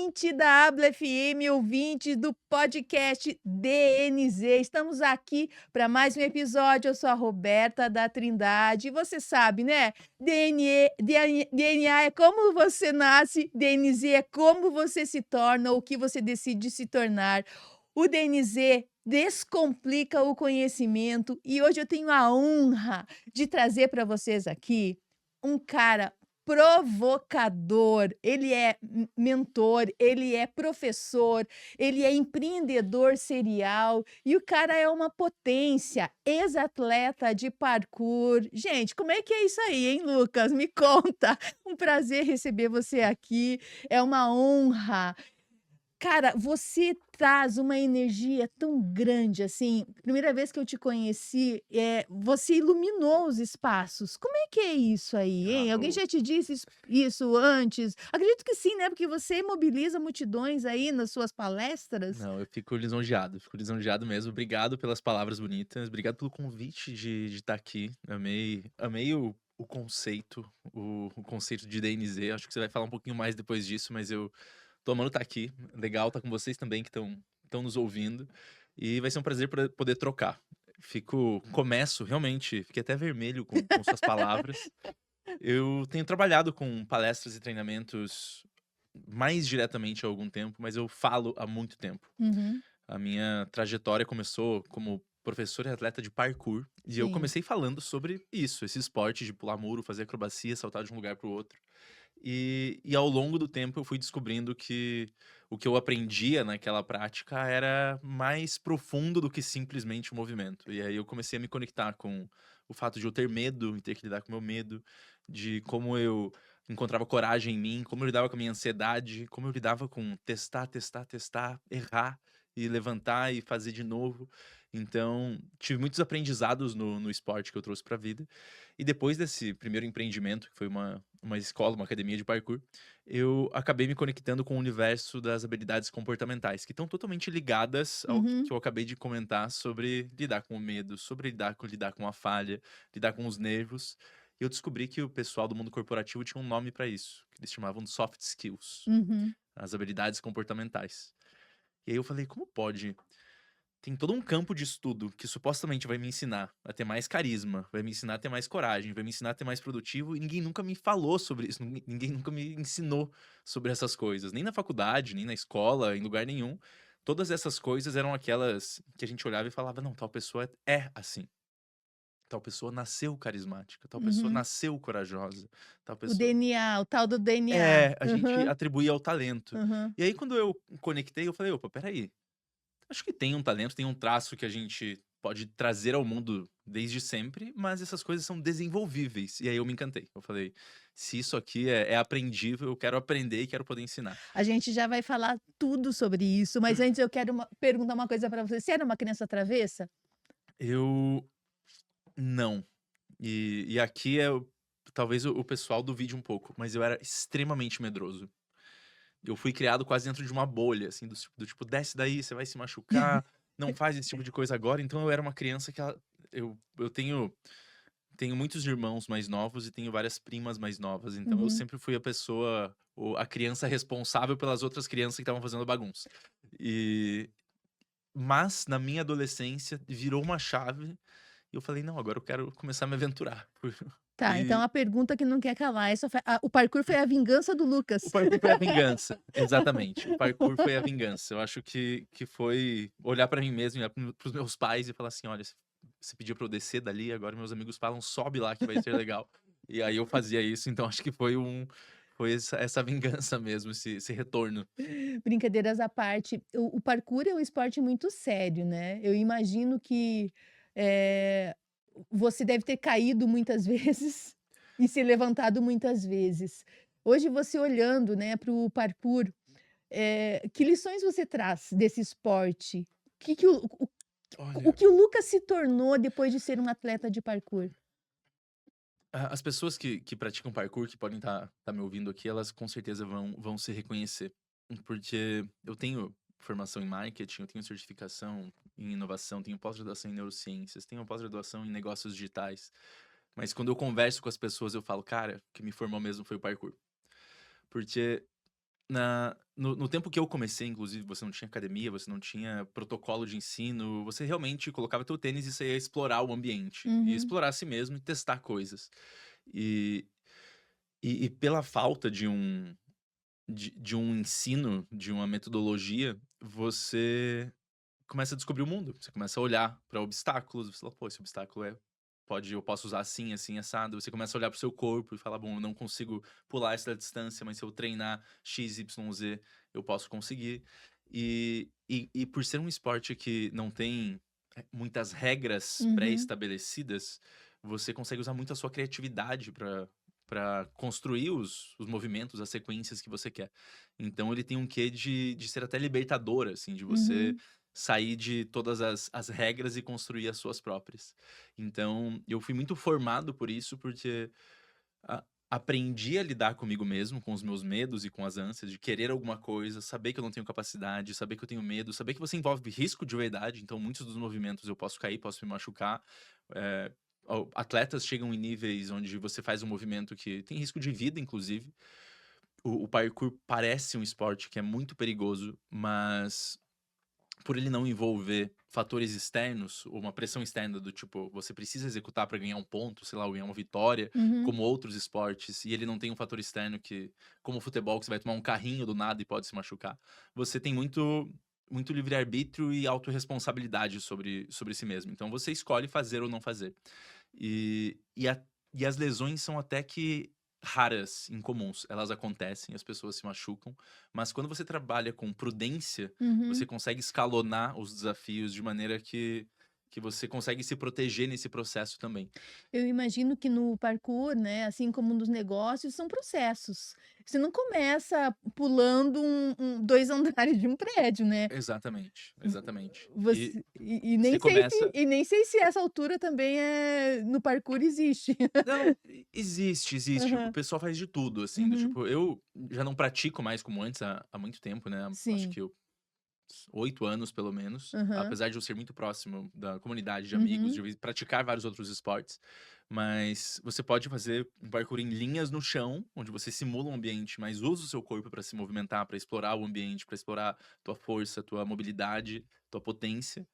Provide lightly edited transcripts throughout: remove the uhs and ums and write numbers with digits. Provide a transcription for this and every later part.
ouvinte da Habla FM, ouvinte do podcast DNZ. Estamos aqui para mais um episódio. Eu sou a Roberta da Trindade. E você sabe, né? DNA é como você nasce, DNZ é como você se torna, o que você decide se tornar. O DNZ descomplica o conhecimento e hoje eu tenho a honra de trazer para vocês aqui um cara provocador. Ele é mentor, ele é professor, ele é empreendedor serial e o cara é uma potência, ex-atleta de parkour. Gente, como é que é isso aí, hein, Lucas? Me conta. Um prazer receber você aqui. É uma honra. Cara, você traz uma energia tão grande, assim. Primeira vez que eu te conheci, você iluminou os espaços. Como é que é isso aí, Ah, hein? Alguém eu já te disse isso antes? Acredito que sim, né, porque você mobiliza multidões aí nas suas palestras. não, eu fico lisonjeado mesmo. Obrigado pelas palavras bonitas, obrigado pelo convite de estar aqui. Amei o conceito, o conceito de DNZ. Acho que você vai falar um pouquinho mais depois disso, mas eu tô amando estar aqui. Legal estar com vocês também que estão nos ouvindo, e vai ser um prazer poder trocar. Começo realmente, fiquei até vermelho com suas palavras. Eu tenho trabalhado com palestras e treinamentos mais diretamente há algum tempo, mas eu falo há muito tempo. Uhum, A minha trajetória começou como professor e atleta de parkour, e eu sim. comecei falando sobre isso, esse esporte de pular muro, fazer acrobacia, saltar de um lugar para o outro. E ao longo do tempo eu fui descobrindo que o que eu aprendia naquela prática era mais profundo do que simplesmente o movimento. E aí eu comecei a me conectar com o fato de eu ter medo e ter que lidar com o meu medo, de como eu encontrava coragem em mim, como eu lidava com a minha ansiedade, como eu lidava com testar, testar, testar, errar e levantar e fazer de novo. Então, tive muitos aprendizados no esporte que eu trouxe para a vida. E depois desse primeiro empreendimento, que foi uma escola, uma academia de parkour, eu acabei me conectando com o universo das habilidades comportamentais, que estão totalmente ligadas ao que Uhum. eu acabei de comentar sobre lidar com o medo, sobre lidar com a falha, lidar com os nervos. E eu descobri que o pessoal do mundo corporativo tinha um nome para isso, que eles chamavam de soft skills, Uhum. as habilidades comportamentais. E aí eu falei, como pode? Tem todo um campo de estudo que supostamente vai me ensinar a ter mais carisma, vai me ensinar a ter mais coragem, vai me ensinar a ter mais produtivo, e ninguém nunca me falou sobre isso, ninguém nunca me ensinou sobre essas coisas, nem na faculdade, nem na escola, em lugar nenhum. Todas essas coisas eram aquelas que a gente olhava e falava: não, tal pessoa é assim, tal pessoa nasceu carismática, tal pessoa Uhum. nasceu corajosa, tal O pessoa. DNA, o tal do DNA. É, a gente Aham, atribuía ao talento. aham. E aí, quando eu conectei, eu falei: opa, peraí. Acho que tem um talento, tem um traço que a gente pode trazer ao mundo desde sempre, mas essas coisas são desenvolvíveis. E aí eu me encantei. Eu falei: "Se isso aqui é aprendível, eu quero aprender e quero poder ensinar". A gente já vai falar tudo sobre isso, mas antes eu quero perguntar uma coisa para você. Você era uma criança travessa? Eu não. E aqui talvez o pessoal duvide um pouco, mas eu era extremamente medroso. Eu fui criado quase dentro de uma bolha, assim, do tipo: "Desce daí, você vai se machucar, não faz esse tipo de coisa agora". Então eu era uma criança que eu tenho muitos irmãos mais novos e tenho várias primas mais novas, então eu Uhum. sempre fui a pessoa, a criança responsável pelas outras crianças que estavam fazendo bagunça. E mas na minha adolescência virou uma chave e eu falei: "Não, agora eu quero começar a me aventurar". Tá, então E a pergunta que não quer calar, essa foi o parkour foi a vingança do o Lucas. parkour foi a vingança, exatamente, o parkour foi a vingança. Eu acho que foi olhar pra mim mesmo, olhar para os meus pais e falar assim: "Olha, você pediu pra eu descer dali, agora meus amigos falam: 'Sobe lá que vai ser legal'". E aí eu fazia isso, então acho que foi essa vingança mesmo, esse retorno. Brincadeiras à parte, o parkour é um esporte muito sério, né. Eu imagino que, eh, você deve ter caído muitas vezes e se levantado muitas vezes. Hoje você olhando, né, para o parkour, que lições você traz desse esporte? Que o Olha, que o Lucas se tornou depois de ser um atleta de parkour? as pessoas que praticam parkour, que podem estar me ouvindo aqui, elas com certeza vão se reconhecer, porque eu tenho formação em marketing, eu tenho certificação em inovação, tenho pós-graduação em neurociências, tenho pós-graduação em negócios digitais, mas quando eu converso com as pessoas eu falo: "Cara, o que me formou mesmo foi o parkour". Porque No tempo que eu comecei, inclusive, você não tinha academia, você não tinha protocolo de ensino, você realmente colocava teu tênis e você ia explorar o ambiente, ia Uhum, explorar a si mesmo e testar coisas. E, e pela falta de um ensino, de uma metodologia, você começa a descobrir o mundo. Você começa a olhar para obstáculos, você fala, pô, esse obstáculo eu posso usar assim, assim, assado. Você começa a olhar para o seu corpo e fala, bom, eu não consigo pular essa distância, mas se eu treinar X, Y, Z, eu posso conseguir. E por ser um esporte que não tem muitas regras uhum, pré-estabelecidas, você consegue usar muito a sua criatividade para construir os movimentos, as sequências que você quer. Então ele tem um quê de ser até libertador, assim, de você uhum, sair de todas as regras e construir as suas próprias. Então, eu fui muito formado por isso, porque a aprendi a lidar comigo mesmo, com os meus medos e com as ânsias de querer alguma coisa, saber que eu não tenho capacidade, saber que eu tenho medo, saber que você envolve risco de verdade, então muitos dos movimentos eu posso cair, posso me machucar. Atletas chegam em níveis onde você faz um movimento que tem risco de vida, inclusive. O parkour parece um esporte que é muito perigoso, mas por ele não envolver fatores externos, ou uma pressão externa do tipo, você precisa executar para ganhar um ponto, sei lá, ou ganhar uma vitória, uhum. como outros esportes, e ele não tem um fator externo que, como o futebol, que você vai tomar um carrinho do nada e pode se machucar. Você tem muito livre-arbítrio e autorresponsabilidade sobre si mesmo. Então você escolhe fazer ou não fazer. E, e, a- e as lesões são até que raras, incomuns. Elas acontecem, as pessoas se machucam, mas quando você trabalha com prudência, você Uhum. consegue escalonar os desafios de maneira que você consegue se proteger nesse processo também. Eu imagino que no parkour, né, assim como nos negócios, são processos. Você não começa pulando 2 andares de um prédio, né. Exatamente, Vo exatamente. E você e você nem sei se começa. e nem sei se essa altura também no parkour existe. Não, existe, existe. O Aham. pessoal faz de tudo, assim, do Uhum. tipo, eu já não pratico mais como antes há muito tempo, né? Acho Sim. que 8 anos, pelo menos. Aham. Apesar de eu ser muito próximo da comunidade de amigos, Uhum. de praticar vários outros esportes. Mas você pode fazer um parkour em linhas no chão, onde você simula um ambiente, mas usa o seu corpo para se movimentar, para explorar o ambiente, para explorar tua força, tua mobilidade, tua potência.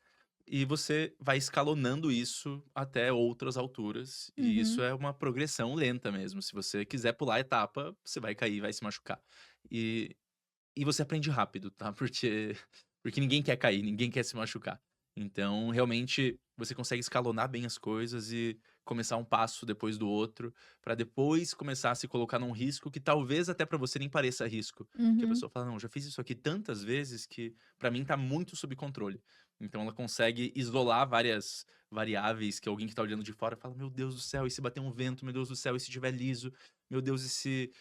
E você vai escalonando isso até outras alturas. E isso Uhum. é uma progressão lenta mesmo. Se você quiser pular a etapa, você vai cair, vai se machucar. E, e você aprende rápido, tá? Porque ninguém quer cair, ninguém quer se machucar. Então, realmente, você consegue escalonar bem as coisas e começar um passo depois do outro, para depois começar a se colocar num risco que talvez até para você nem pareça risco. Que a Uhum. pessoa fala: "Não, eu já fiz isso aqui tantas vezes que para mim tá muito sob controle". Então ela consegue isolar várias variáveis que alguém que tá olhando de fora fala: "Meu Deus do céu, e se bater um vento? Meu Deus do céu, e se tiver liso? Meu Deus, e se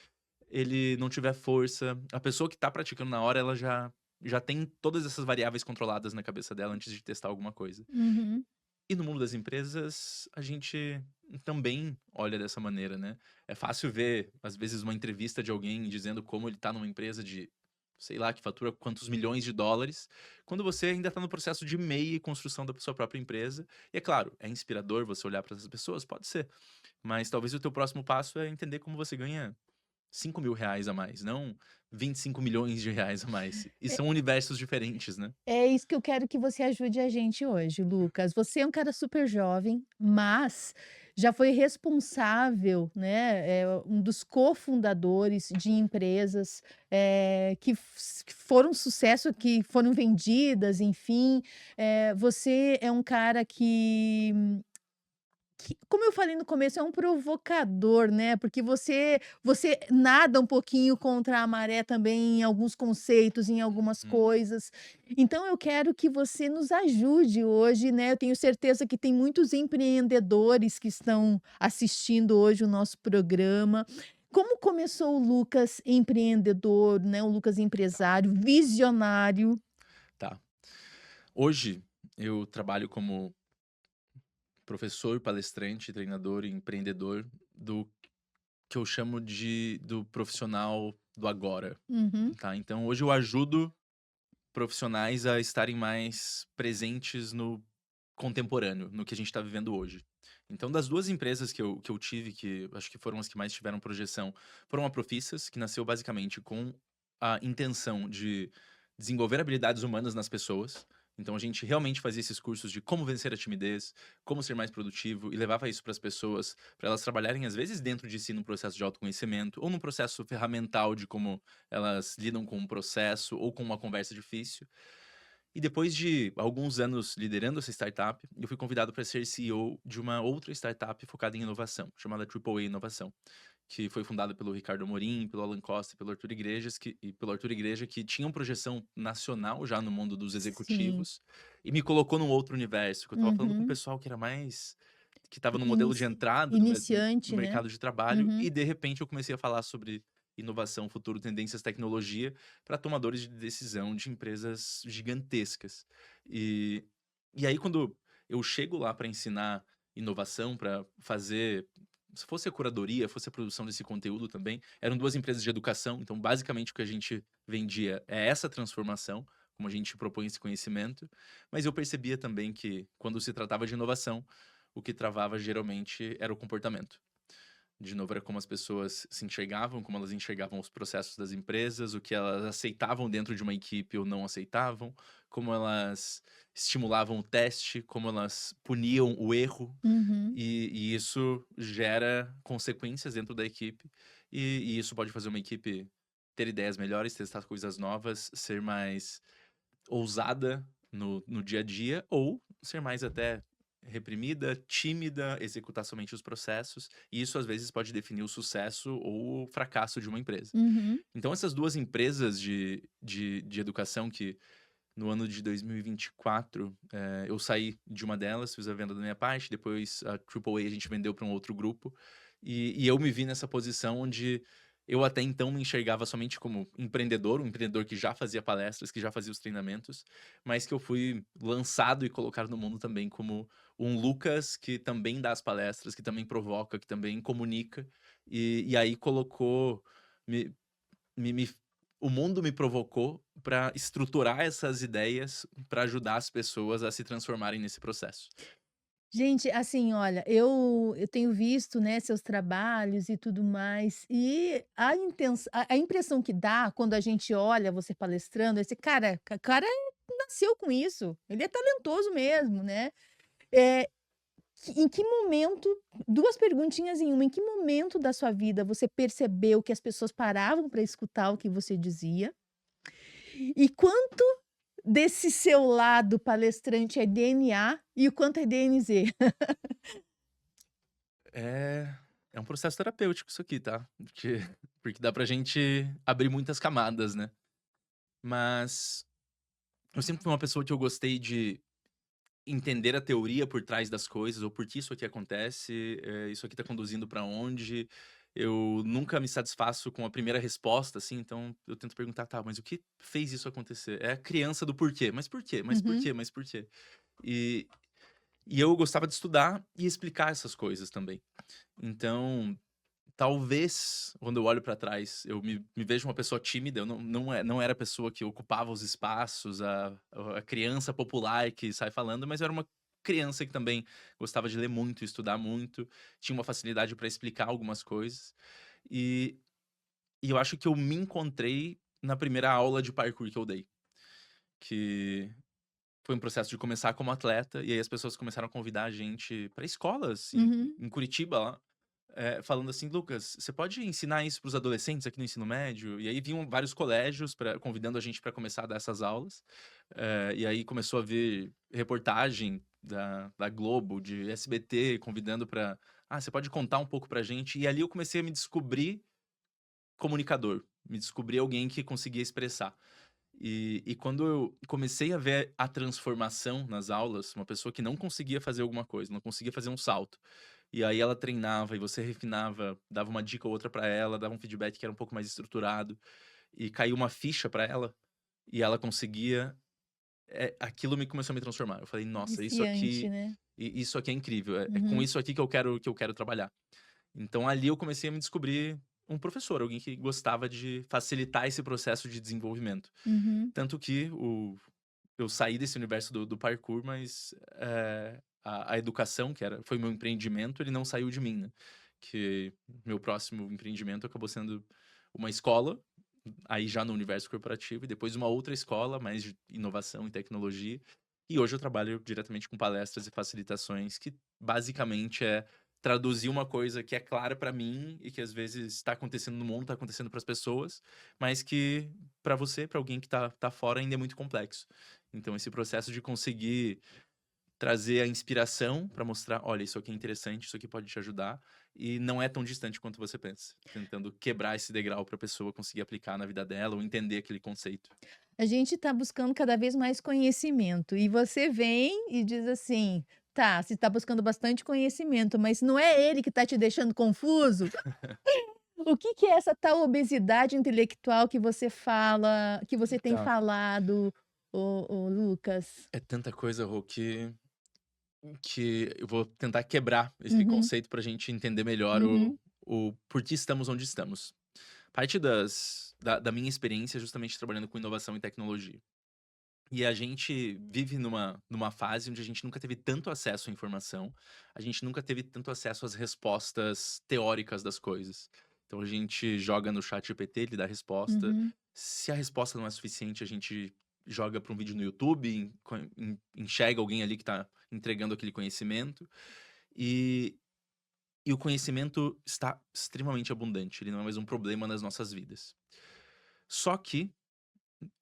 ele não tiver força?". A pessoa que tá praticando na hora, ela já tem todas essas variáveis controladas na cabeça dela antes de testar alguma coisa. Uhum. E no mundo das empresas, a gente também olha dessa maneira, né. É fácil ver, às vezes, uma entrevista de alguém dizendo como ele tá numa empresa de, sei lá, que fatura quantos milhões de dólares, quando você ainda tá no processo de MEI e construção da sua própria empresa. E é claro, é inspirador você olhar para essas pessoas? Pode ser, mas talvez o teu próximo passo é entender como você ganha R$ 5.000 a mais, não R$ 25 milhões a mais. E são universos diferentes, né. É isso que eu quero que você ajude a gente hoje, Lucas. Você é um cara super jovem, mas já foi responsável, né, um dos cofundadores de empresas, que foram sucesso, que foram vendidas, enfim. Você é um cara que, como eu falei no começo, é um provocador, né, porque você nada um pouquinho contra a maré também em alguns conceitos, em algumas Uhum. coisas. Então eu quero que você nos ajude hoje, né, eu tenho certeza que tem muitos empreendedores que estão assistindo hoje o nosso programa. Como começou o Lucas empreendedor, né, o Lucas empresário, visionário? Tá. Hoje, eu trabalho como professor, palestrante, treinador e empreendedor do que eu chamo do profissional do agora, Uhum, tá. Então hoje eu ajudo profissionais a estarem mais presentes no contemporâneo, no que a gente está vivendo hoje. Então, das 2 empresas que eu tive, que acho que foram as que mais tiveram projeção, foram a Profissas, que nasceu basicamente com a intenção de desenvolver habilidades humanas nas pessoas. Então a gente realmente fazia esses cursos de como vencer a timidez, como ser mais produtivo e levava isso para as pessoas, para elas trabalharem às vezes dentro de si num processo de autoconhecimento ou num processo ferramental de como elas lidam com um processo ou com uma conversa difícil. E depois de alguns anos liderando essa startup, eu fui convidado para ser CEO de uma outra startup focada em inovação, chamada Triple A Inovação, que foi fundada pelo Ricardo Amorim, pelo Alan Costa e pelo Arthur Igreja, que tinham projeção nacional já no mundo dos Sim. executivos, e me colocou num outro universo, que eu estava falando com o Uhum. pessoal que era mais que estava no modelo de Inici entrada do iniciante, né. mercado de trabalho, Uhum. e de repente eu comecei a falar sobre inovação, futuro, tendências, tecnologia, para tomadores de decisão de empresas gigantescas. E e aí quando eu chego lá para ensinar inovação, para fazer se fosse a curadoria, fosse a produção desse conteúdo também, eram 2 empresas de educação, então basicamente o que a gente vendia é essa transformação, como a gente propõe esse conhecimento, mas eu percebia também que quando se tratava de inovação, o que travava geralmente era o comportamento. De novo, era como as pessoas se enxergavam, como elas enxergavam os processos das empresas, o que elas aceitavam dentro de uma equipe ou não aceitavam, como elas estimulavam o teste, como elas puniam o erro, Uhum. e isso gera consequências dentro da equipe, e isso pode fazer uma equipe ter ideias melhores, testar coisas novas, ser mais ousada no dia a dia ou ser mais até reprimida, tímida, executar somente os processos, e isso às vezes pode definir o sucesso ou o fracasso de uma empresa. Uhum. Então essas 2 empresas de educação que no ano de 2024, eu saí de uma delas, fiz a venda da minha parte, depois a Triple A a gente vendeu para um outro grupo, e eu me vi nessa posição onde eu até então me enxergava somente como empreendedor, um empreendedor que já fazia palestras, que já fazia os treinamentos, mas que eu fui lançado e colocado no mundo também como um Lucas que também dá as palestras, que também provoca, que também comunica, e aí colocou me me o mundo me provocou para estruturar essas ideias, para ajudar as pessoas a se transformarem nesse processo. Gente, assim, olha, eu tenho visto, né, seus trabalhos e tudo mais, e a impressão que dá quando a gente olha você palestrando, esse cara nasceu com isso, ele é talentoso mesmo, né. Eh, em que momento 2 perguntinhas em uma, em que momento da sua vida você percebeu que as pessoas paravam para escutar o que você dizia? E quanto desse seu lado palestrante é DNA e o quanto é DNZ? É é um processo terapêutico isso aqui, tá, porque dá pra gente abrir muitas camadas, né. Mas eu sempre fui uma pessoa que eu gostei de entender a teoria por trás das coisas, ou por que isso aqui acontece, isso aqui tá conduzindo pra onde. Eu nunca me satisfaço com a primeira resposta, assim, então eu tento perguntar: "Tá, mas o que fez isso acontecer?". É a criança do porquê. "Mas por quê? Mas por Uhum. quê? Mas por quê?". E e eu gostava de estudar e explicar essas coisas também. Então, talvez, quando eu olho pra trás, eu me vejo uma pessoa tímida, eu não era a pessoa que ocupava os espaços, a criança popular que sai falando, mas eu era uma criança que também gostava de ler muito, estudar muito, tinha uma facilidade para explicar algumas coisas. E e eu acho que eu me encontrei na primeira aula de parkour que eu dei, que foi um processo de começar como atleta, e aí as pessoas começaram a convidar a gente pra escolas Uhum. em Curitiba lá, falando assim: "Lucas, você pode ensinar isso para os adolescentes aqui no ensino médio?". E aí vinham vários colégios convidando a gente para começar a dar essas aulas. E aí começou a vir reportagem da Globo, de SBT, convidando para "Ah, você pode contar um pouco pra gente?". E ali eu comecei a me descobrir comunicador, me descobri alguém que conseguia expressar. E quando eu comecei a ver a transformação nas aulas, uma pessoa que não conseguia fazer alguma coisa, não conseguia fazer um salto, e aí ela treinava e você refinava, dava uma dica ou outra pra ela, dava um feedback que era um pouco mais estruturado, e caiu uma ficha pra ela, e ela conseguia, aquilo me começou a me transformar. Eu falei: "Nossa, Viciante, né. isso aqui é incrível, é com Uhum. isso aqui que eu quero trabalhar". Então ali eu comecei a me descobrir um professor, alguém que gostava de facilitar esse processo de desenvolvimento. Uhum. Tanto que eu saí desse universo do parkour, mas, a educação que foi meu empreendimento, ele não saiu de mim, né. Que meu próximo empreendimento acabou sendo uma escola, aí já no universo corporativo, e depois uma outra escola, mais de inovação e tecnologia. E hoje eu trabalho diretamente com palestras e facilitações, que basicamente é traduzir uma coisa que é clara para mim e que às vezes está acontecendo no mundo, está acontecendo para as pessoas, mas que para você, para alguém que tá fora, ainda é muito complexo. Então esse processo de conseguir trazer a inspiração para mostrar, olha, isso aqui é interessante, isso aqui pode te ajudar, e não é tão distante quanto você pensa, tentando quebrar esse degrau para a pessoa conseguir aplicar na vida dela ou entender aquele conceito. A gente está buscando cada vez mais conhecimento e você vem e diz assim: "Tá, você está buscando bastante conhecimento, mas não é ele que está te deixando confuso?". O que que é essa tal obesidade intelectual que você fala que você tem Tá. falado, ô Lucas? É tanta coisa, Rô, que eu vou tentar quebrar esse Uhum, conceito para a gente entender melhor uhum, o por que estamos onde estamos. Parte da minha experiência é justamente trabalhando com inovação e tecnologia. E a gente vive numa fase onde a gente nunca teve tanto acesso à informação, a gente nunca teve tanto acesso às respostas teóricas das coisas. Então a gente joga no chat ChatGPT, ele dá a resposta. uhum. Se a resposta não é suficiente, a gente joga para um vídeo no YouTube, enxerga alguém ali que está entregando aquele conhecimento. E, e o conhecimento está extremamente abundante, ele não é mais um problema nas nossas vidas. Só que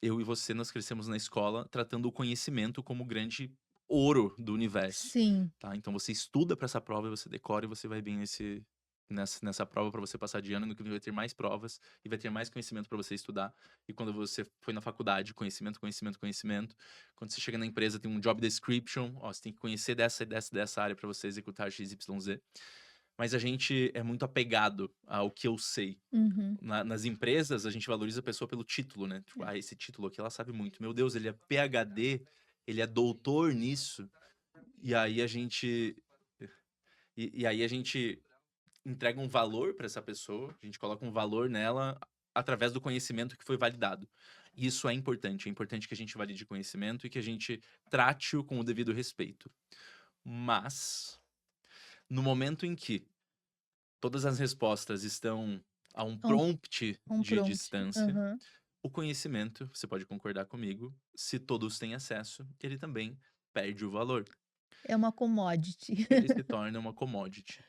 eu e você, nós crescemos na escola tratando o conhecimento como o grande ouro do universo, Sim. tá? Então você estuda para essa prova e você decora e você vai bem nessa prova para você passar de ano, no que vai ter mais provas e vai ter mais conhecimento para você estudar. E quando você foi na faculdade, conhecimento, conhecimento, conhecimento. Quando você chega na empresa, tem um job description, ó, você tem que conhecer dessa área para você executar XYZ. Mas a gente é muito apegado ao que eu sei. Uhum. Nas empresas, a gente valoriza a pessoa pelo título, né? Tipo, ah, esse título aqui ela sabe muito. Meu Deus, ele é PhD, ele é doutor nisso. E aí a gente. E aí a gente entrega um valor para essa pessoa, a gente coloca um valor nela através do conhecimento que foi validado. E isso é importante que a gente valide conhecimento e que a gente trate-o com o devido respeito. Mas, no momento em que todas as respostas estão a um Um prompt um de prompt. distância, Aham. o conhecimento, você pode concordar comigo, se todos têm acesso, ele também perde o valor. É uma commodity. Ele se torna uma commodity.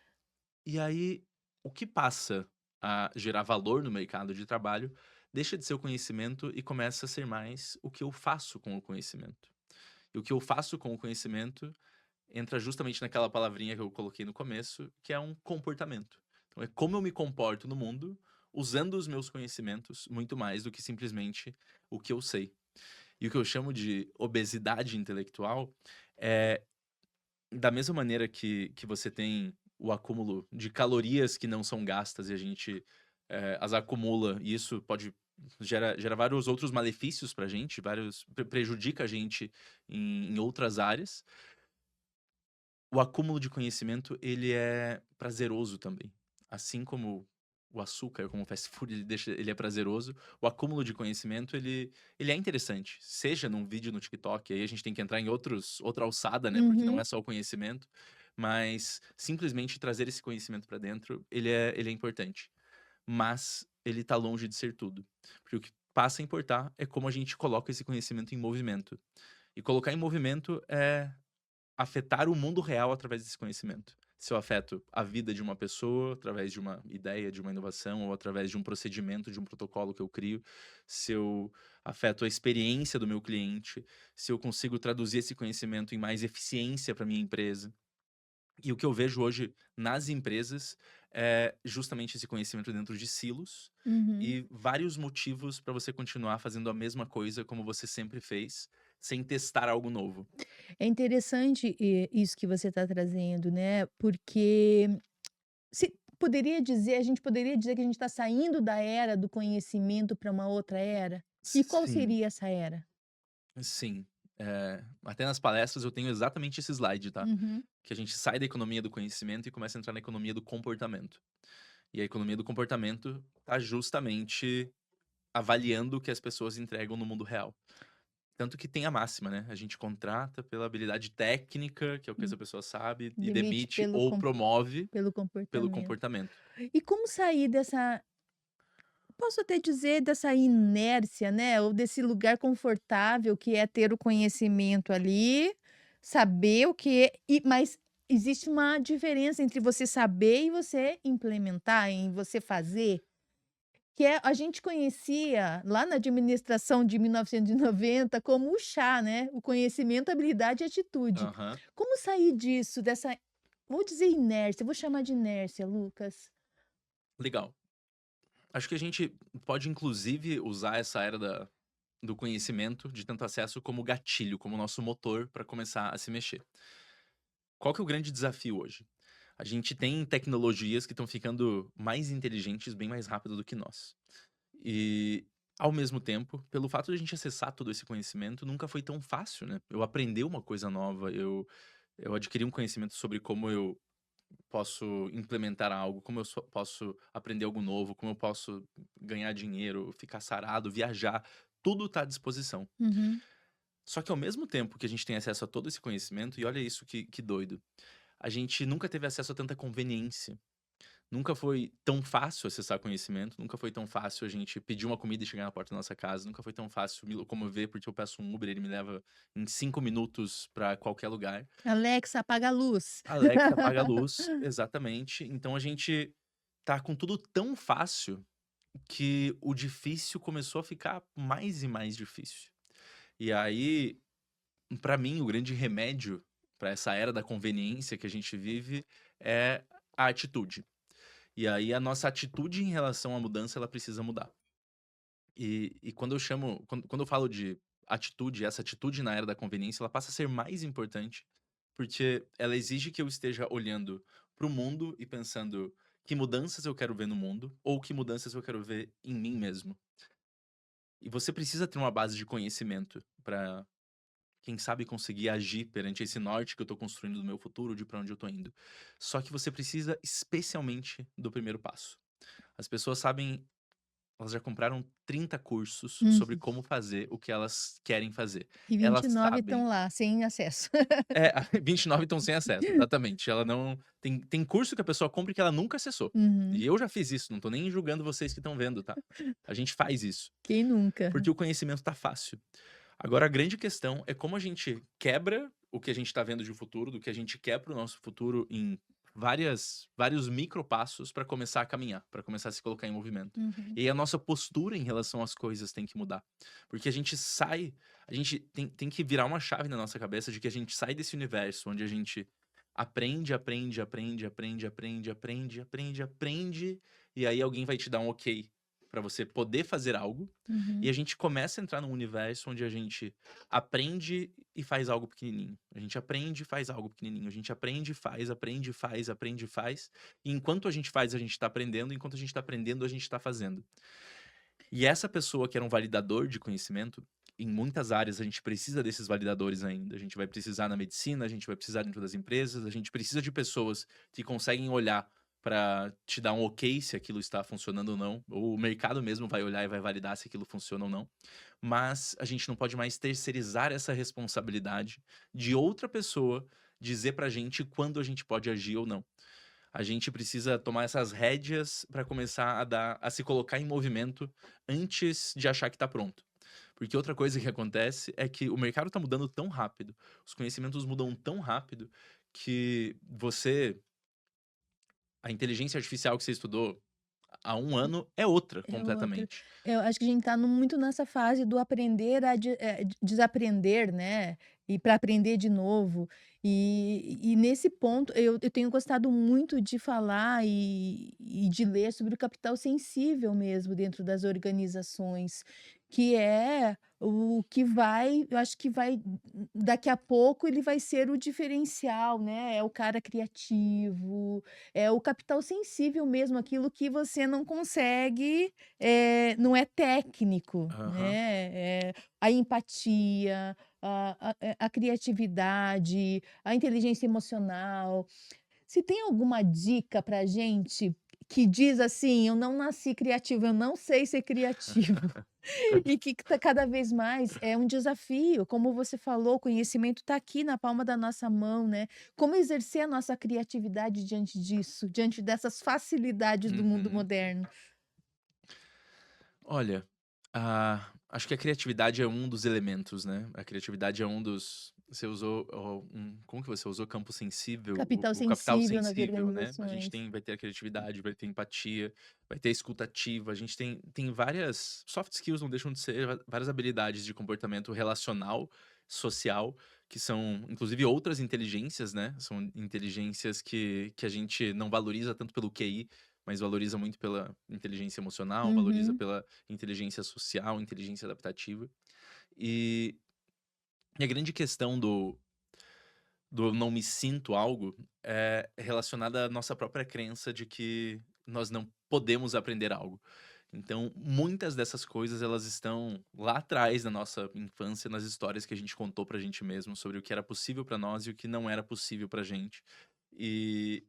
E aí, o que passa a gerar valor no mercado de trabalho deixa de ser o conhecimento e começa a ser mais o que eu faço com o conhecimento. E o que eu faço com o conhecimento entra justamente naquela palavrinha que eu coloquei no começo, que é um comportamento. Então, é como eu me comporto no mundo usando os meus conhecimentos muito mais do que simplesmente o que eu sei. E o que eu chamo de obesidade intelectual é da mesma maneira que você tem o acúmulo de calorias que não são gastas e a gente as acumula, e isso pode gera vários outros malefícios pra gente, prejudica a gente em outras áreas. O acúmulo de conhecimento, ele é prazeroso também. Assim como o açúcar, como o fast food, ele é prazeroso, o acúmulo de conhecimento, ele é interessante. Seja num vídeo no TikTok, aí a gente tem que entrar em outra alçada, né, porque não Uhum. é só o conhecimento, mas simplesmente trazer esse conhecimento para dentro, ele é importante. Mas ele tá longe de ser tudo. Porque o que passa a importar é como a gente coloca esse conhecimento em movimento. E colocar em movimento é afetar o mundo real através desse conhecimento. Se eu afeto a vida de uma pessoa através de uma ideia, de uma inovação, ou através de um procedimento, de um protocolo que eu crio, se eu afeto a experiência do meu cliente, se eu consigo traduzir esse conhecimento em mais eficiência para minha empresa. E o que eu vejo hoje nas empresas é justamente esse conhecimento dentro de silos Uhum. e vários motivos para você continuar fazendo a mesma coisa como você sempre fez, sem testar algo novo. É interessante, isso que você está trazendo, né, porque se poderia dizer a gente poderia dizer que a gente está saindo da era do conhecimento para uma outra era? E qual Sim. seria essa era? Sim, até nas palestras eu tenho exatamente esse slide, tá? Uhum. Que a gente sai da economia do conhecimento e começa a entrar na economia do comportamento. E a economia do comportamento tá justamente avaliando o que as pessoas entregam no mundo real. Tanto que tem a máxima, né? A gente contrata pela habilidade técnica, que é o que Hum. essa pessoa sabe, e Demite demite ou promove pelo pelo comportamento. comportamento. E como sair dessa posso até dizer dessa inércia, né, ou desse lugar confortável que é ter o conhecimento ali, saber o que mas existe uma diferença entre você saber e você implementar, em você fazer, que é a gente conhecia lá na administração de 1990 como o chá, né, o conhecimento, habilidade e atitude. Aham. Como sair disso, dessa, vou dizer inércia, vou chamar de inércia, Lucas? Legal. Acho que a gente pode inclusive usar essa era do conhecimento, de tanto acesso, como gatilho, como nosso motor para começar a se mexer. Qual que é o grande desafio hoje? A gente tem tecnologias que estão ficando mais inteligentes bem mais rápido do que nós. E, ao mesmo tempo, pelo fato de a gente acessar todo esse conhecimento, nunca foi tão fácil, né? Eu aprender uma coisa nova, eu adquiri um conhecimento sobre como eu posso implementar algo, como eu posso aprender algo novo, como eu posso ganhar dinheiro, ficar sarado, viajar, tudo está à disposição. Uhum. Só que ao mesmo tempo que a gente tem acesso a todo esse conhecimento, e olha isso que doido, a gente nunca teve acesso a tanta conveniência. Nunca foi tão fácil acessar conhecimento, nunca foi tão fácil a gente pedir uma comida e chegar na porta da nossa casa, nunca foi tão fácil me locomover, porque eu peço um Uber, ele me leva em 5 minutos para qualquer lugar. Alexa, apaga a luz. Alexa, apaga a luz, exatamente. Então a gente tá com tudo tão fácil que o difícil começou a ficar mais e mais difícil. E aí, pra mim, o grande remédio pra essa era da conveniência que a gente vive é a atitude. E aí a nossa atitude em relação à mudança, ela precisa mudar. E quando eu falo de atitude, essa atitude na era da conveniência, ela passa a ser mais importante, porque ela exige que eu esteja olhando para o mundo e pensando que mudanças eu quero ver no mundo ou que mudanças eu quero ver em mim mesmo. E você precisa ter uma base de conhecimento para, quem sabe, conseguir agir perante esse norte que eu tô construindo do meu futuro, de para onde eu tô indo. Só que você precisa especialmente do primeiro passo. As pessoas sabem, elas já compraram 30 cursos sobre Uhum. como fazer o que elas querem fazer. E Elas 29 sabem. estão lá, sem acesso. É, 29 estão sem acesso, exatamente. Ela não tem curso que a pessoa compra e que ela nunca acessou. E Uhum. eu já fiz isso, não tô nem julgando vocês que estão vendo, tá. A gente faz isso, Quem nunca? porque o conhecimento tá fácil. Agora a grande questão é como a gente quebra o que a gente tá vendo de futuro, do que a gente quer para o nosso futuro em vários micropassos para começar a caminhar, para começar a se colocar em movimento. Uhum. E aí a nossa postura em relação às coisas tem que mudar. Porque a gente tem que virar uma chave na nossa cabeça de que a gente sai desse universo onde a gente aprende, aprende, aprende, aprende, aprende, aprende, aprende, aprende, e aí alguém vai te dar um ok para você poder fazer algo, e Uhum. a gente começa a entrar num universo onde a gente aprende e faz algo pequenininho. A gente aprende e faz algo pequenininho. A gente aprende e faz, aprende e faz, aprende e faz. E enquanto a gente faz, a gente tá aprendendo. Enquanto a gente tá aprendendo, a gente tá fazendo. E essa pessoa que era um validador de conhecimento, em muitas áreas a gente precisa desses validadores ainda. A gente vai precisar na medicina, a gente vai precisar dentro das empresas, a gente precisa de pessoas que conseguem olhar para te dar um ok se aquilo está funcionando ou não. Ou o mercado mesmo vai olhar e vai validar se aquilo funciona ou não. Mas a gente não pode mais terceirizar essa responsabilidade de outra pessoa dizer pra gente quando a gente pode agir ou não. A gente precisa tomar essas rédeas para começar a se colocar em movimento antes de achar que tá pronto. Porque outra coisa que acontece é que o mercado tá mudando tão rápido, os conhecimentos mudam tão rápido, que a inteligência artificial que você estudou há um ano é outra É outra. completamente. Eu acho que a gente está muito nessa fase do aprender a desaprender, né, e para aprender de novo. E nesse ponto eu tenho gostado muito de falar e de ler sobre o capital sensível mesmo dentro das organizações, que é o que vai, eu acho que vai, daqui a pouco ele vai ser o diferencial, né, é o cara criativo, é o capital sensível mesmo, aquilo que você não consegue, não é técnico, Aham. né, a empatia, a criatividade, a inteligência emocional. Se tem alguma dica pra gente que diz assim: "Eu não nasci criativo, eu não sei ser criativo", e que tá cada vez mais é um desafio, como você falou, o conhecimento está aqui na palma da nossa mão, né. Como exercer a nossa criatividade diante disso, diante dessas facilidades do mundo Uhum. moderno? Olha, acho que a criatividade é um dos elementos, né. A criatividade é um dos você usou como que você usou? Campo sensível? O Capital o capital sensível nas sensível, né. A gente organizações. vai ter a criatividade, vai ter empatia, vai ter a escuta ativa, a gente tem várias soft skills, não deixam de ser várias habilidades de comportamento relacional, social, que são inclusive outras inteligências, né, são inteligências que a gente não valoriza tanto pelo QI, mas valoriza muito pela inteligência emocional, valoriza Uhum, pela inteligência social, inteligência adaptativa. E, e a grande questão do não me sinto algo é relacionada à nossa própria crença de que nós não podemos aprender algo. Então, muitas dessas coisas elas estão lá atrás na nossa infância, nas histórias que a gente contou pra gente mesmo sobre o que era possível pra nós e o que não era possível pra gente. E,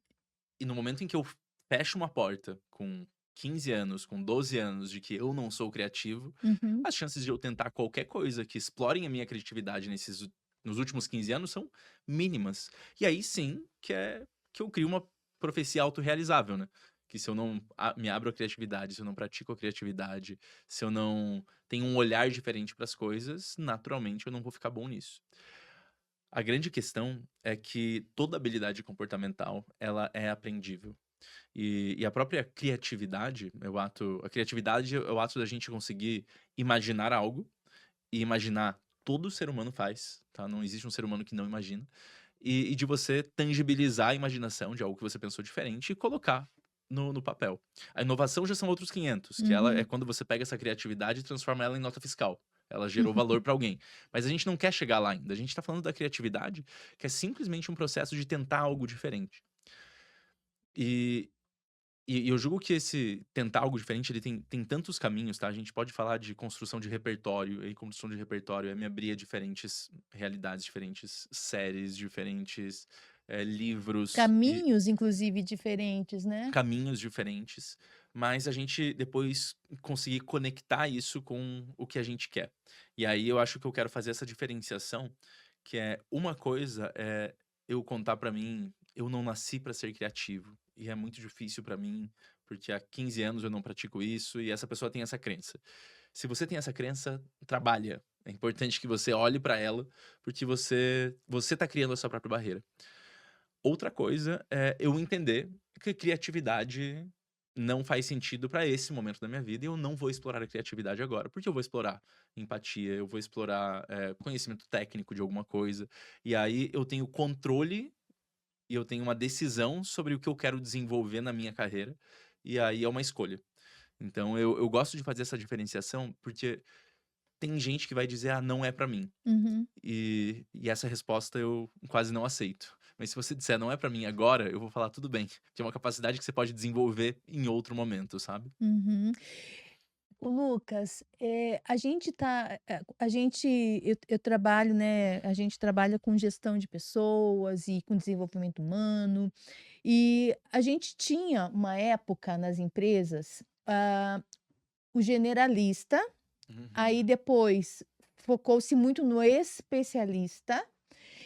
e no momento em que eu fecho uma porta com 15 anos, com 12 anos, de que eu não sou criativo, uhum. as chances de eu tentar qualquer coisa que explorem a minha criatividade nos últimos 15 anos são mínimas. E aí sim que eu crio uma profecia autorrealizável, né? Que se eu não me abro à criatividade, se eu não pratico a criatividade, se eu não tenho um olhar diferente para as coisas, naturalmente eu não vou ficar bom nisso. A grande questão é que toda habilidade comportamental, ela é aprendível. E a própria criatividade, a criatividade é o ato da gente conseguir imaginar algo, e imaginar todo ser humano faz, tá? Não existe um ser humano que não imagina. E de você tangibilizar a imaginação de algo que você pensou diferente e colocar no papel. A inovação já são outros 500, que ela é Uhum. quando você pega essa criatividade e transforma ela em nota fiscal. Ela gerou valor para alguém. Mas a gente não quer chegar lá ainda. A gente tá falando da criatividade, que é simplesmente um processo de tentar algo diferente. E e eu julgo que esse tentar algo diferente, ele tem tantos caminhos, tá? A gente pode falar de construção de repertório, e construção de repertório é me abrir a diferentes realidades, diferentes séries, diferentes, livros e Caminhos, inclusive, diferentes, né? caminhos diferentes, mas a gente depois conseguir conectar isso com o que a gente quer. E aí eu acho que eu quero fazer essa diferenciação, que é uma coisa é eu contar pra mim, eu não nasci pra ser criativo, e é muito difícil pra mim, porque há 15 anos eu não pratico isso e essa pessoa tem essa crença. Se você tem essa crença, trabalha. É importante que você olhe pra ela, porque você tá criando a sua própria barreira. Outra coisa é eu entender que criatividade não faz sentido para esse momento da minha vida e eu não vou explorar a criatividade agora, porque eu vou explorar empatia, eu vou explorar, conhecimento técnico de alguma coisa, e aí eu tenho controle e eu tenho uma decisão sobre o que eu quero desenvolver na minha carreira, e aí é uma escolha. Então eu gosto de fazer essa diferenciação, porque tem gente que vai dizer: "Ah, não é para mim". Uhum, E essa resposta eu quase não aceito. Mas se você disser: "Não é pra mim agora", eu vou falar: "Tudo bem", que é uma capacidade que você pode desenvolver em outro momento, sabe. uhum. O Lucas, a gente tá, a gente eu trabalho, né, a gente trabalha com gestão de pessoas e com desenvolvimento humano, e a gente tinha uma época nas empresas, o generalista, aí Uhum. depois focou-se muito no especialista,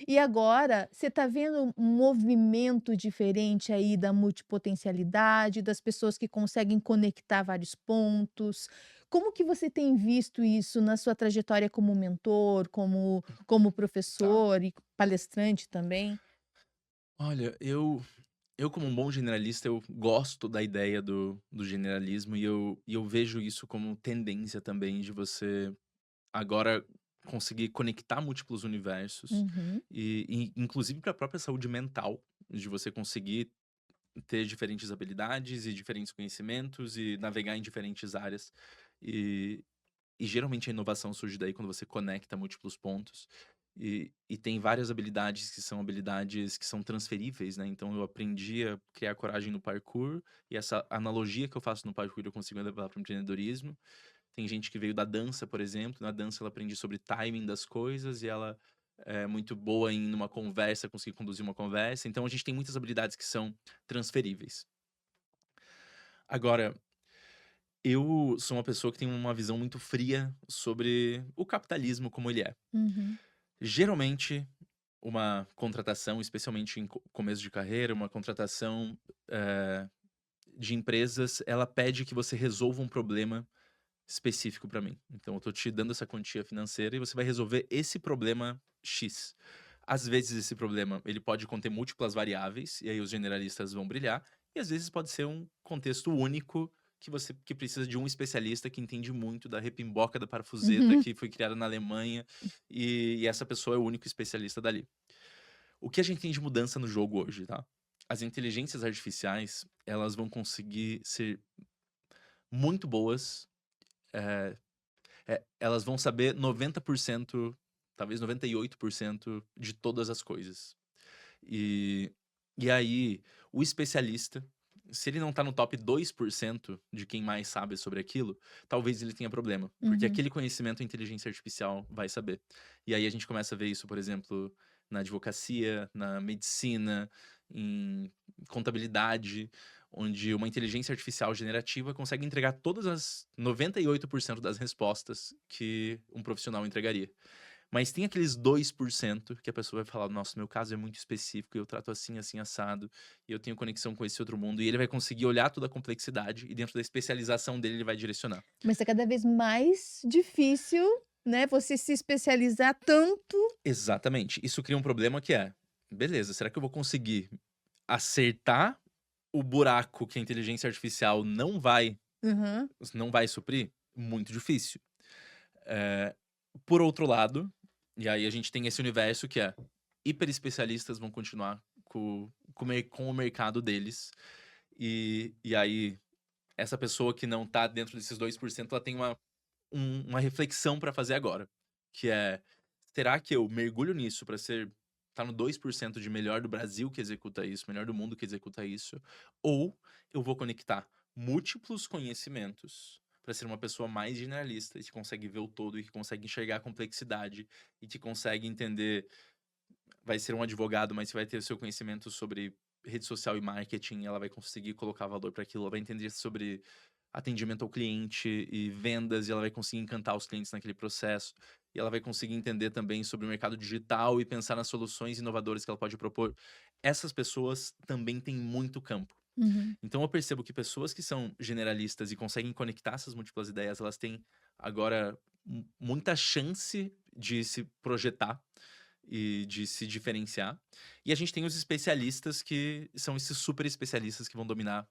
e agora você está vendo um movimento diferente aí da multipotencialidade, das pessoas que conseguem conectar vários pontos. Como que você tem visto isso na sua trajetória como mentor, como Tá. professor e palestrante também? Olha, eu como um bom generalista, eu gosto da ideia do generalismo e eu vejo isso como tendência também de você agora conseguir conectar múltiplos universos Uhum, e inclusive para a própria saúde mental, de você conseguir ter diferentes habilidades e diferentes conhecimentos e navegar em diferentes áreas. E, e geralmente a inovação surge daí quando você conecta múltiplos pontos. E tem várias habilidades que são transferíveis, né? Então eu aprendi a criar coragem no parkour, e essa analogia que eu faço no parkour eu consigo levar para o empreendedorismo. Tem gente que veio da dança, por exemplo. Na dança ela aprende sobre timing das coisas e ela é muito boa em numa conversa, conseguir conduzir uma conversa. Então a gente tem muitas habilidades que são transferíveis. Agora, eu sou uma pessoa que tem uma visão muito fria sobre o capitalismo como ele é. uhum. Geralmente, uma contratação, especialmente em começo de carreira, uma contratação de empresas, ela pede que você resolva um problema específico para mim. Então eu tô te dando essa quantia financeira e você vai resolver esse problema X. Às vezes esse problema, ele pode conter múltiplas variáveis, e aí os generalistas vão brilhar, e às vezes pode ser um contexto único que precisa de um especialista que entende muito da repimboca da parafuseta Uhum, que foi criada na Alemanha, e essa pessoa é o único especialista dali. O que a gente tem de mudança no jogo hoje, tá? As inteligências artificiais, elas vão conseguir ser muito boas, eh elas vão saber 90%, talvez 98% de todas as coisas. E e aí, o especialista, se ele não tá no top 2% de quem mais sabe sobre aquilo, talvez ele tenha problema, porque uhum. aquele conhecimento a inteligência artificial vai saber. E aí a gente começa a ver isso, por exemplo, na advocacia, na medicina, em contabilidade, onde uma inteligência artificial generativa consegue entregar todas as 98% das respostas que um profissional entregaria. Mas tem aqueles 2% que a pessoa vai falar: "Nossa, meu caso é muito específico, eu trato assim, assim, assado, e eu tenho conexão com esse outro mundo", e ele vai conseguir olhar toda a complexidade e dentro da especialização dele, ele vai direcionar. Mas tá cada vez mais difícil, né, você se especializar tanto. Exatamente. Isso cria um problema que é: "Beleza, será que eu vou conseguir acertar o buraco que a inteligência artificial Aham. não vai suprir?" Muito difícil. Eh, por outro lado, e aí a gente tem esse universo que é hiper especialistas vão continuar com o mercado deles, e aí essa pessoa que não tá dentro desses 2% ela tem uma reflexão para fazer agora, que é: "Será que eu mergulho nisso para ser tá no 2% de melhor do Brasil que executa isso, melhor do mundo que executa isso, ou eu vou conectar múltiplos conhecimentos para ser uma pessoa mais generalista e que consegue ver o todo e que consegue enxergar a complexidade e que consegue entender, vai ser um advogado, mas vai ter o seu conhecimento sobre rede social e marketing, ela vai conseguir colocar valor para aquilo, ela vai entender sobre atendimento ao cliente e vendas, e ela vai conseguir encantar os clientes naquele processo. E ela vai conseguir entender também sobre o mercado digital e pensar nas soluções inovadoras que ela pode propor. Essas pessoas também têm muito campo. Uhum. Então eu percebo que pessoas que são generalistas e conseguem conectar essas múltiplas ideias, elas têm agora muita chance de se projetar e de se diferenciar. E a gente tem os especialistas que são esses super especialistas que vão dominar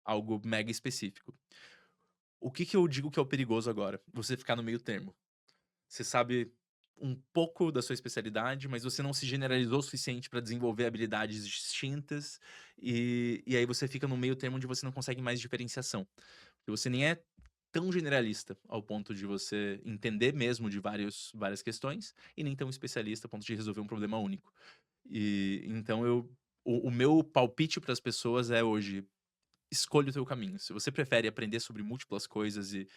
algo mega específico. O que que eu digo que é o perigoso agora? Você ficar no meio termo. Você sabe um pouco da sua especialidade, mas você não se generalizou o suficiente para desenvolver habilidades distintas, e aí você fica no meio termo onde você não consegue mais diferenciação. Porque você nem é tão generalista ao ponto de você entender mesmo de várias questões, e nem tão especialista a ponto de resolver um problema único. E então o meu palpite para as pessoas é hoje: escolha o teu caminho. Se você prefere aprender sobre múltiplas coisas e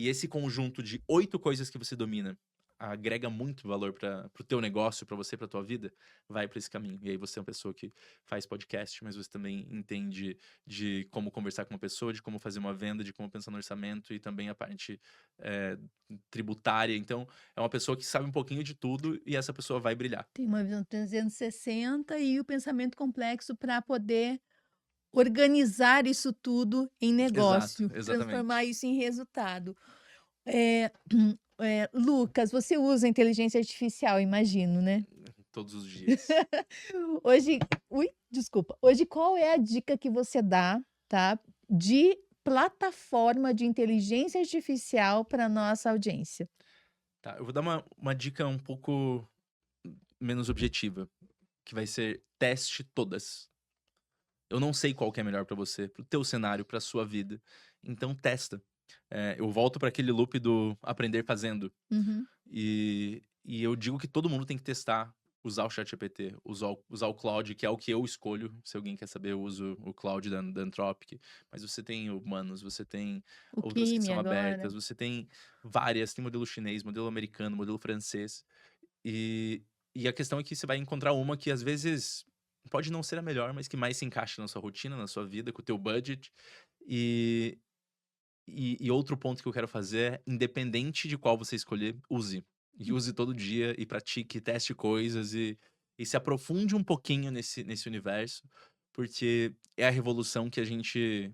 esse conjunto de 8 coisas que você domina agrega muito valor para o teu negócio, para você, para tua vida, vai para esse caminho. E aí você é uma pessoa que faz podcast, mas você também entende de como conversar com uma pessoa, de como fazer uma venda, de como pensar no orçamento e também a parte, eh, tributária. Então, é uma pessoa que sabe um pouquinho de tudo e essa pessoa vai brilhar. Tem uma visão 360 e o pensamento complexo para poder organizar isso tudo em Exato, negócio, transformar exatamente. isso em resultado. Eh, Lucas, você usa inteligência artificial, imagino, né? Todos os dias. Hoje, ui, desculpa. Hoje, qual é a dica que você dá, tá, de plataforma de inteligência artificial para nossa audiência? Tá, eu vou dar uma dica um pouco menos objetiva, que vai ser: teste todas. Eu não sei qual que é melhor pra você, para o teu cenário, pra sua vida, então testa. Eu volto para aquele loop do aprender fazendo, Uhum. e eu digo que todo mundo tem que testar, usar o ChatGPT, usar o Claude, que é o que eu escolho, se alguém quer saber eu uso o Claude da Anthropic, mas você tem o Humanos, você tem O outras que Kimi são agora. abertas, você tem várias, tem modelo chinês, modelo americano, modelo francês. E e a questão é que você vai encontrar uma que às vezes pode não ser a melhor, mas que mais se encaixa na sua rotina, na sua vida, com o teu budget. E e outro ponto que eu quero fazer é, independente de qual você escolher, use. E use todo dia e pratique, teste coisas e se aprofunde um pouquinho nesse universo, porque é a revolução que a gente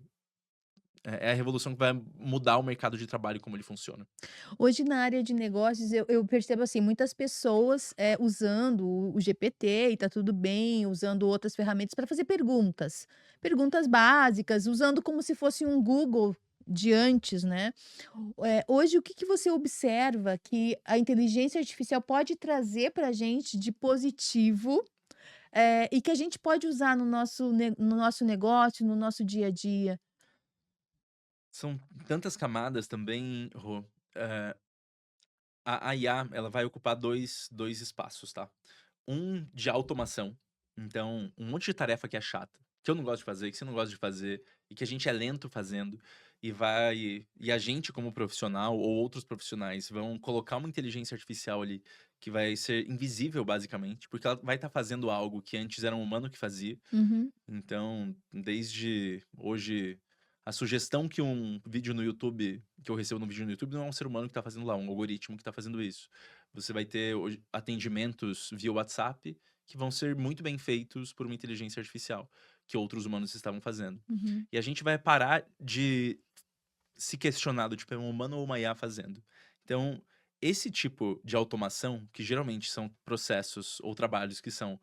É a revolução que vai mudar o mercado de trabalho e como ele funciona. Hoje na área de negócios eu percebo, assim, muitas pessoas, usando o GPT e tá tudo bem, usando outras ferramentas para fazer perguntas. Perguntas básicas, usando como se fosse um Google de antes, né. Hoje o que que você observa que a inteligência artificial pode trazer para a gente de positivo, e que a gente pode usar no nosso negócio, no nosso dia a dia? São tantas camadas também, Rô. Eh, a IA, ela vai ocupar dois espaços, tá? Um de automação, então um monte de tarefa que é chata, que eu não gosto de fazer, que você não gosta de fazer, e que a gente é lento fazendo, e a gente como profissional ou outros profissionais vão colocar uma inteligência artificial ali, que vai ser invisível basicamente, porque ela vai estar fazendo algo que antes era um humano que fazia. Uhum, Então, desde hoje, a sugestão que eu recebo no vídeo no YouTube não é um ser humano que está fazendo lá, um algoritmo que está fazendo isso. Você vai ter hoje atendimentos via WhatsApp que vão ser muito bem feitos por uma inteligência artificial, que outros humanos estavam fazendo. uhum. E a gente vai parar de se questionar do tipo, é um humano ou uma IA fazendo? Então, esse tipo de automação, que geralmente são processos ou trabalhos que são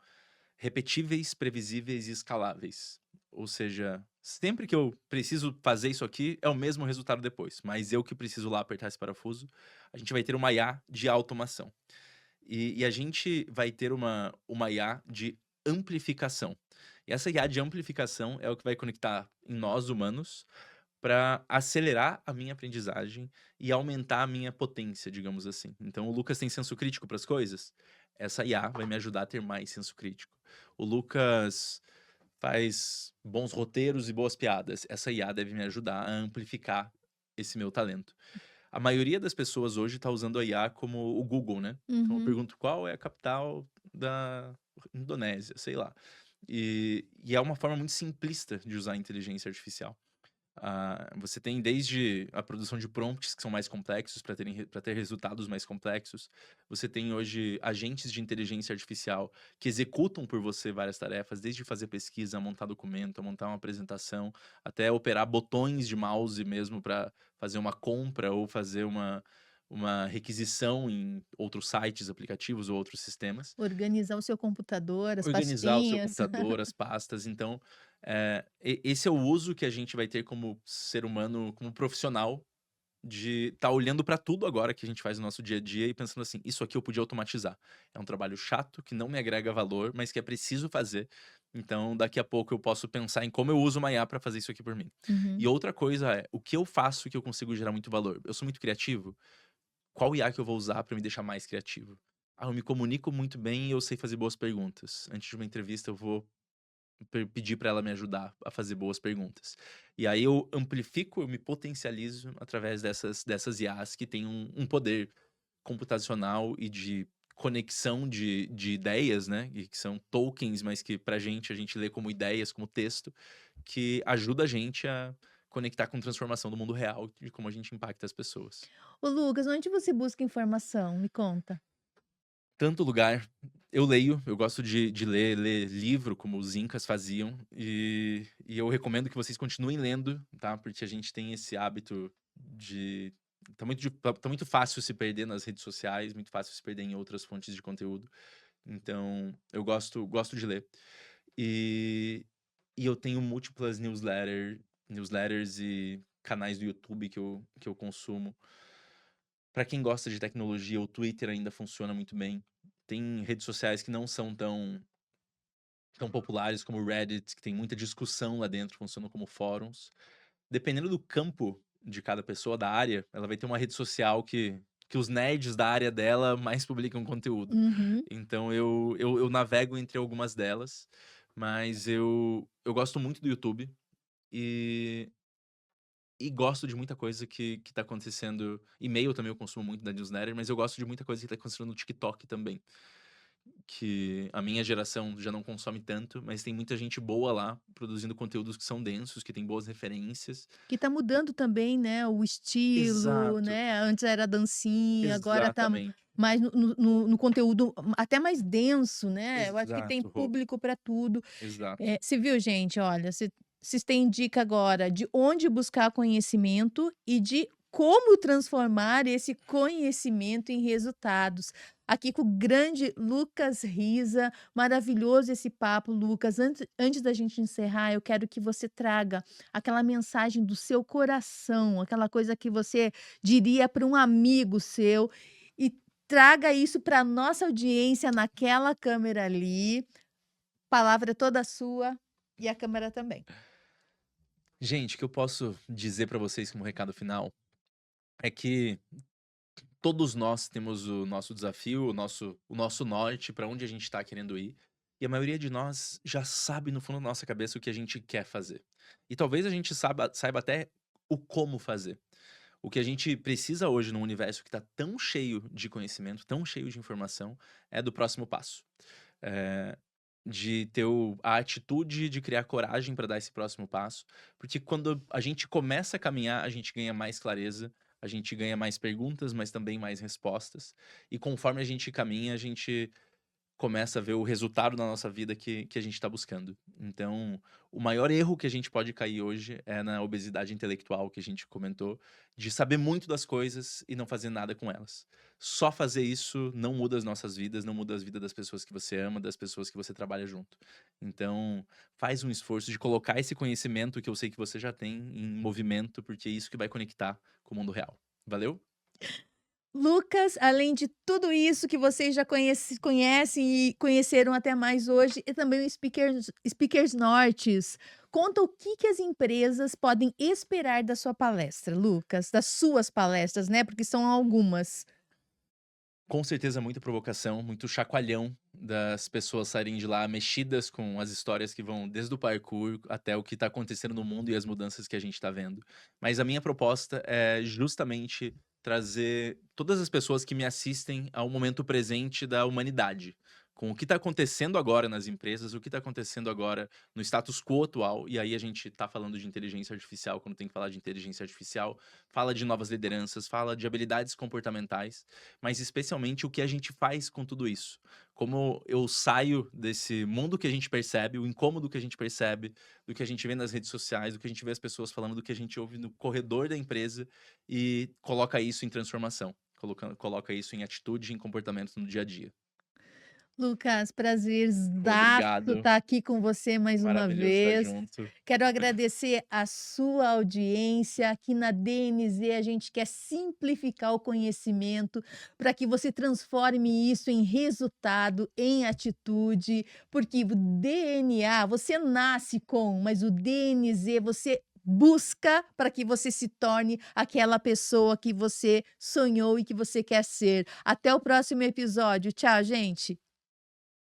repetíveis, previsíveis e escaláveis. Ou seja, sempre que eu preciso fazer isso aqui, é o mesmo resultado depois, mas eu que preciso lá apertar esse parafuso, a gente vai ter uma IA de automação. E a gente vai ter uma IA de amplificação. E essa IA de amplificação é o que vai conectar em nós humanos para acelerar a minha aprendizagem e aumentar a minha potência, digamos assim. Então, o Lucas tem senso crítico para as coisas. Essa IA vai me ajudar a ter mais senso crítico. O Lucas faz bons roteiros e boas piadas. Essa IA deve me ajudar a amplificar esse meu talento. A maioria das pessoas hoje está usando a IA como o Google, né? Então eu Uhum. pergunto qual é a capital da Indonésia, sei lá. E é uma forma muito simplista de usar a inteligência artificial. Você tem desde a produção de prompts que são mais complexos para ter resultados mais complexos. Você tem hoje agentes de inteligência artificial que executam por você várias tarefas, desde fazer pesquisa, a montar documento, a montar uma apresentação, até operar botões de mouse mesmo para fazer uma compra ou fazer uma requisição em outros sites, aplicativos ou outros sistemas. Organizar o seu computador, as Organizar o seu pastinhas. computador, as pastas, então, esse é o uso que a gente vai ter como ser humano, como profissional, de estar olhando para tudo agora que a gente faz no nosso dia a dia e pensando assim: "Isso aqui eu podia automatizar". É um trabalho chato, que não me agrega valor, mas que é preciso fazer, então daqui a pouco eu posso pensar em como eu uso uma IA para fazer isso aqui por mim. Uhum. E outra coisa é, o que eu faço que eu consigo gerar muito valor? Eu sou muito criativo? Qual IA que eu vou usar para me deixar mais criativo? Eu me comunico muito bem e eu sei fazer boas perguntas. Antes de uma entrevista, eu vou pedir para ela me ajudar a fazer boas perguntas. E aí eu amplifico, eu me potencializo através dessas IAs que têm um poder computacional e de conexão de ideias, né? E que são tokens, mas que pra gente, a gente lê como ideias, como texto, que ajuda a gente a conectar com transformação do mundo real e como a gente impacta as pessoas. Ô Lucas, onde você busca informação? Me conta. Tanto lugar. Eu leio, eu gosto de ler livro, como os incas faziam, e eu recomendo que vocês continuem lendo, tá, porque a gente tem esse hábito de tá muito fácil se perder nas redes sociais, muito fácil se perder em outras fontes de conteúdo, então eu gosto de ler. E e eu tenho múltiplas newsletters e canais do YouTube que eu consumo. Para quem gosta de tecnologia, o Twitter ainda funciona muito bem. Tem redes sociais que não são tão populares como o Reddit, que tem muita discussão lá dentro, funcionam como fóruns. Dependendo do campo de cada pessoa, da área, ela vai ter uma rede social que os nerds da área dela mais publicam conteúdo. Uhum. Então eu navego entre algumas delas, mas eu gosto muito do YouTube e e gosto de muita coisa que tá acontecendo. E-mail também eu consumo muito da newsletter, mas eu gosto de muita coisa que tá acontecendo no TikTok também. Que a minha geração já não consome tanto, mas tem muita gente boa lá, produzindo conteúdos que são densos, que tem boas referências. Que tá mudando também, né, o estilo, Exato, né, antes era dancinha, agora tá exatamente. mais no conteúdo até mais denso, né, eu acho que tem Exato, Rô. público para tudo. Exato. Você viu gente, olha, vocês têm dica agora de onde buscar conhecimento e de como transformar esse conhecimento em resultados. Aqui com o grande Lucas Riza, maravilhoso esse papo, Lucas. Antes da gente encerrar, eu quero que você traga aquela mensagem do seu coração, aquela coisa que você diria para um amigo seu e traga isso para nossa audiência naquela câmera ali. Palavra toda sua e a câmera também. Gente, o que eu posso dizer pra vocês como recado final é que todos nós temos o nosso desafio, o nosso norte pra onde a gente tá querendo ir, e a maioria de nós já sabe no fundo da nossa cabeça o que a gente quer fazer. E talvez a gente saiba até o como fazer. O que a gente precisa hoje num universo que tá tão cheio de conhecimento, tão cheio de informação, é do próximo passo. Eh, de ter a atitude de criar coragem para dar esse próximo passo, porque quando a gente começa a caminhar, a gente ganha mais clareza, a gente ganha mais perguntas, mas também mais respostas. E conforme a gente caminha, a gente começa a ver o resultado na nossa vida que a gente está buscando. Então, o maior erro que a gente pode cair hoje é na obesidade intelectual que a gente comentou, de saber muito das coisas e não fazer nada com elas. Só fazer isso não muda as nossas vidas, não muda as vidas das pessoas que você ama, das pessoas que você trabalha junto. Então, faz um esforço de colocar esse conhecimento que eu sei que você já tem em movimento, porque é isso que vai conectar com o mundo real. Valeu? Lucas, além de tudo isso que vocês já conhecem e conheceram até mais hoje, e também o Speakers Nortes. Conta o que as empresas podem esperar da sua palestra, Lucas, das suas palestras, né? Porque são algumas. Com certeza muita provocação, muito chacoalhão das pessoas saírem de lá mexidas com as histórias que vão desde o parkour até o que está acontecendo no mundo e as mudanças que a gente está vendo. Mas a minha proposta é justamente trazer todas as pessoas que me assistem ao momento presente da humanidade. Com o que está acontecendo agora nas empresas, o que está acontecendo agora no status quo atual, e aí a gente está falando de inteligência artificial, quando tem que falar de inteligência artificial, fala de novas lideranças, fala de habilidades comportamentais, mas especialmente o que a gente faz com tudo isso. Como eu saio desse mundo que a gente percebe, o incômodo que a gente percebe, do que a gente vê nas redes sociais, do que a gente vê as pessoas falando, do que a gente ouve no corredor da empresa e coloca isso em transformação, coloca isso em atitude e em comportamento no dia a dia. Lucas, prazerzaço Obrigado, estar aqui com você mais uma maravilhoso estar vez. junto. Quero agradecer a sua audiência. Aqui na DNZ a gente quer simplificar o conhecimento para que você transforme isso em resultado, em atitude, porque o DNA você nasce com, mas o DNZ você busca para que você se torne aquela pessoa que você sonhou e que você quer ser. Até o próximo episódio. Tchau, gente.